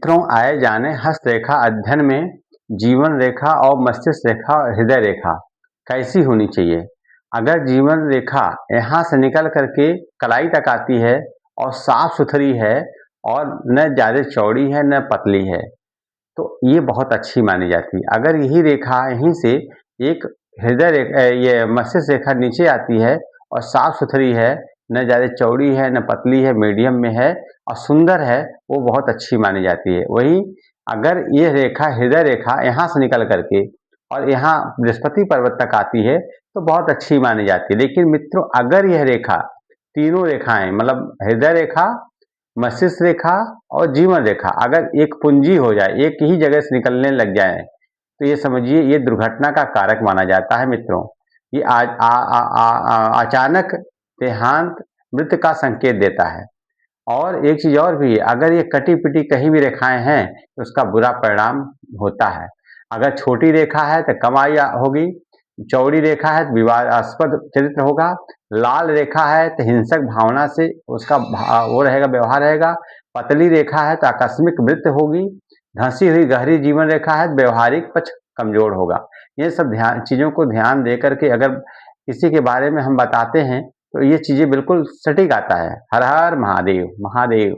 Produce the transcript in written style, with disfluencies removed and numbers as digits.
मित्रों, आए जाने हस्तरेखा अध्ययन में जीवन रेखा और मस्तिष्क रेखा और हृदय रेखा कैसी होनी चाहिए। अगर जीवन रेखा यहाँ से निकल करके कलाई तक आती है और साफ सुथरी है और न ज़्यादा चौड़ी है न पतली है, तो ये बहुत अच्छी मानी जाती है। अगर यही रेखा यहीं से एक ये मस्तिष्क रेखा नीचे आती है और साफ सुथरी है, न ज़्यादा चौड़ी है न पतली है, मीडियम में है और सुंदर है, वो बहुत अच्छी मानी जाती है। वहीं अगर ये रेखा हृदय रेखा यहाँ से निकल करके और यहाँ बृहस्पति पर्वत तक आती है तो बहुत अच्छी मानी जाती है। लेकिन मित्रों, अगर यह रेखा तीनों रेखाएं मतलब हृदय रेखा, मस्तिष्क रेखा और जीवन रेखा अगर एक पुंजी हो जाए, एक ही जगह से निकलने लग जाए, तो ये समझिए ये दुर्घटना का कारक माना जाता है। मित्रों, ये अचानक देहांत मृत्यु का संकेत देता है। और एक चीज और भी है, अगर ये कटी पिटी कहीं भी रेखाएं हैं तो उसका बुरा परिणाम होता है। अगर छोटी रेखा है तो कम आयु होगी, चौड़ी रेखा है तो विवादास्पद चरित्र होगा, लाल रेखा है तो हिंसक भावना से उसका वो रहेगा, व्यवहार रहेगा, पतली रेखा है तो आकस्मिक मृत्यु होगी, धंसी हुई गहरी जीवन रेखा है तो व्यवहारिक पक्ष कमजोर होगा। ये सब चीजों को ध्यान दे करके अगर किसी के बारे में हम बताते हैं तो ये चीजें बिल्कुल सटीक आता है। हर हर महादेव महादेव।